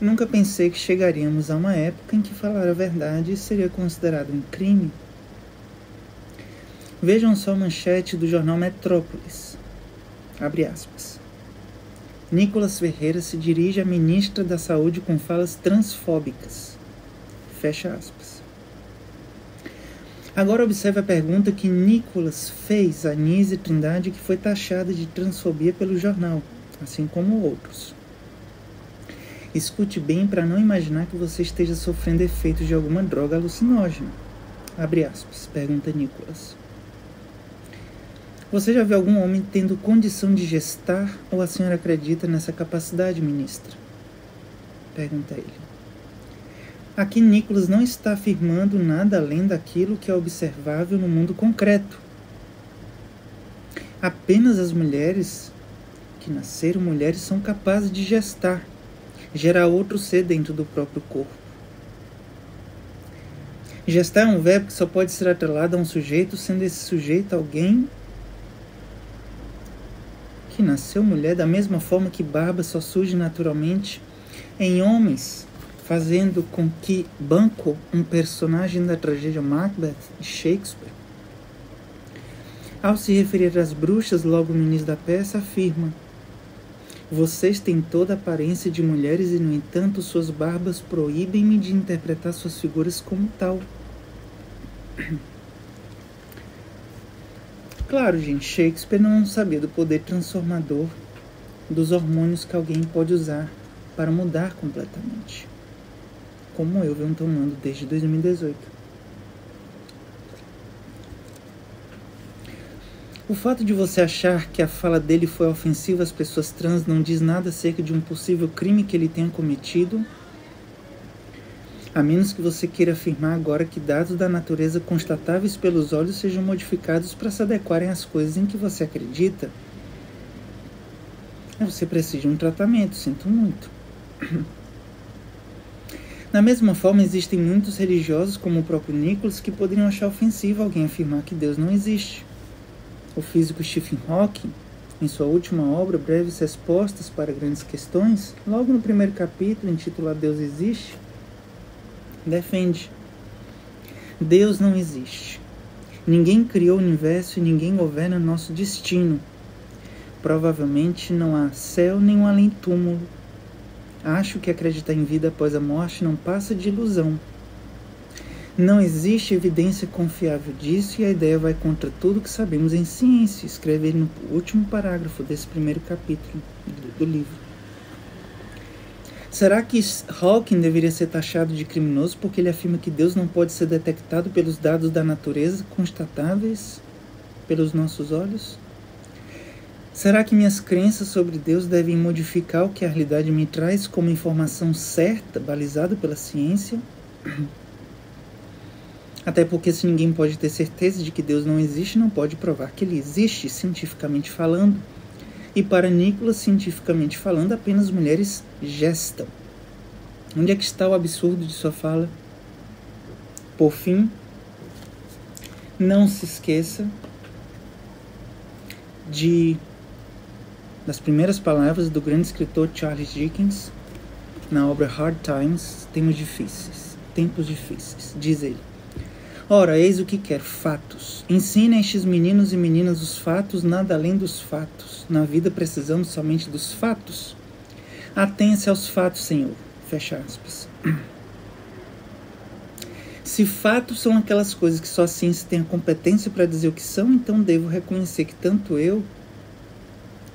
Nunca pensei que chegaríamos a uma época em que falar a verdade seria considerado um crime. Vejam só a manchete do jornal Metrópolis. Abre aspas. Nicolas Ferreira se dirige à ministra da Saúde com falas transfóbicas. Fecha aspas. Agora observe a pergunta que Nicolas fez a Anísia Trindade, que foi taxada de transfobia pelo jornal, assim como outros. Escute bem para não imaginar que você esteja sofrendo efeitos de alguma droga alucinógena. Abre aspas, pergunta Nicolas. Você já viu algum homem tendo condição de gestar ou a senhora acredita nessa capacidade, ministra? Pergunta ele. Aqui Nicolas não está afirmando nada além daquilo que é observável no mundo concreto. Apenas as mulheres que nasceram mulheres são capazes de gestar, gerar outro ser dentro do próprio corpo. Gestar é um verbo que só pode ser atrelado a um sujeito, sendo esse sujeito alguém que nasceu mulher, da mesma forma que barba só surge naturalmente em homens, fazendo com que Banquo, um personagem da tragédia Macbeth de Shakespeare, ao se referir às bruxas logo no início da peça, afirma: vocês têm toda a aparência de mulheres e, no entanto, suas barbas proíbem-me de interpretar suas figuras como tal. Claro, gente, Shakespeare não sabia do poder transformador dos hormônios que alguém pode usar para mudar completamente, como eu venho tomando desde 2018. O fato de você achar que a fala dele foi ofensiva às pessoas trans não diz nada acerca de um possível crime que ele tenha cometido, a menos que você queira afirmar agora que dados da natureza constatáveis pelos olhos sejam modificados para se adequarem às coisas em que você acredita. Você precisa de um tratamento, sinto muito. Da mesma forma, existem muitos religiosos, como o próprio Nicholas, que poderiam achar ofensivo alguém afirmar que Deus não existe. O físico Stephen Hawking, em sua última obra, Breves Respostas para Grandes Questões, logo no primeiro capítulo, intitulado Deus Existe, defende: Deus não existe. Ninguém criou o universo e ninguém governa nosso destino. Provavelmente não há céu nem um além-túmulo. Acho que acreditar em vida após a morte não passa de ilusão. Não existe evidência confiável disso e a ideia vai contra tudo que sabemos em ciência, escreve ele no último parágrafo desse primeiro capítulo do livro. Será que Hawking deveria ser taxado de criminoso porque ele afirma que Deus não pode ser detectado pelos dados da natureza constatáveis pelos nossos olhos? Será que minhas crenças sobre Deus devem modificar o que a realidade me traz como informação certa, balizada pela ciência? Até porque se ninguém pode ter certeza de que Deus não existe, não pode provar que ele existe, cientificamente falando. E para Nicholas, cientificamente falando, apenas mulheres gestam. Onde é que está o absurdo de sua fala? Por fim, não se esqueça das primeiras palavras do grande escritor Charles Dickens na obra Hard Times, tempos difíceis, diz ele: ora, eis o que quero, fatos. Ensina a estes meninos e meninas os fatos, nada além dos fatos. Na vida precisamos somente dos fatos. Atenha-se aos fatos, Senhor. Fecha aspas. Se fatos são aquelas coisas que só a ciência tem a competência para dizer o que são, então devo reconhecer que tanto eu,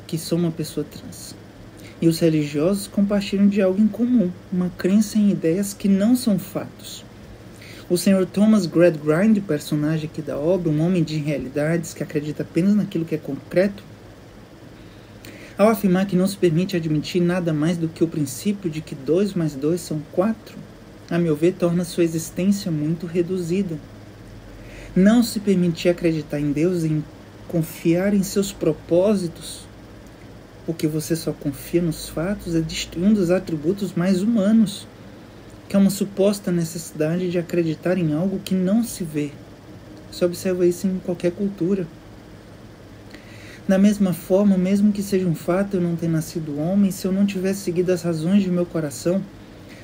que sou uma pessoa trans, e os religiosos compartilham de algo em comum, uma crença em ideias que não são fatos. O Sr. Thomas Gradgrind, personagem aqui da obra, um homem de realidades que acredita apenas naquilo que é concreto, ao afirmar que não se permite admitir nada mais do que o princípio de que 2 mais 2 são 4, a meu ver, torna sua existência muito reduzida. Não se permitir acreditar em Deus e confiar em seus propósitos, porque você só confia nos fatos, é um dos atributos mais humanos, que é uma suposta necessidade de acreditar em algo que não se vê. Você observa isso em qualquer cultura. Da mesma forma, mesmo que seja um fato eu não ter nascido homem, se eu não tivesse seguido as razões de meu coração,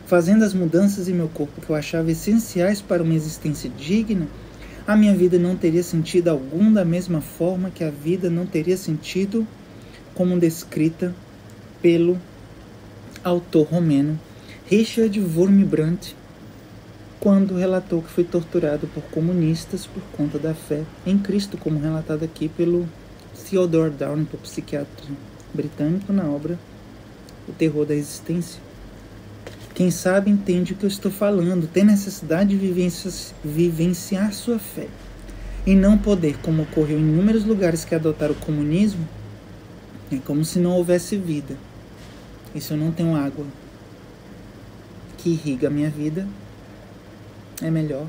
fazendo as mudanças em meu corpo que eu achava essenciais para uma existência digna, a minha vida não teria sentido algum, da mesma forma que a vida não teria sentido como descrita pelo autor romeno Richard Wurmbrand, quando relatou que foi torturado por comunistas por conta da fé em Cristo, como relatado aqui pelo Theodore Dalrymple, psiquiatra britânico, na obra O Terror da Existência. Quem sabe entende o que eu estou falando, ter necessidade de vivenciar sua fé e não poder, como ocorreu em inúmeros lugares que adotaram o comunismo, é como se não houvesse vida. E se eu não tenho água que irriga a minha vida, é melhor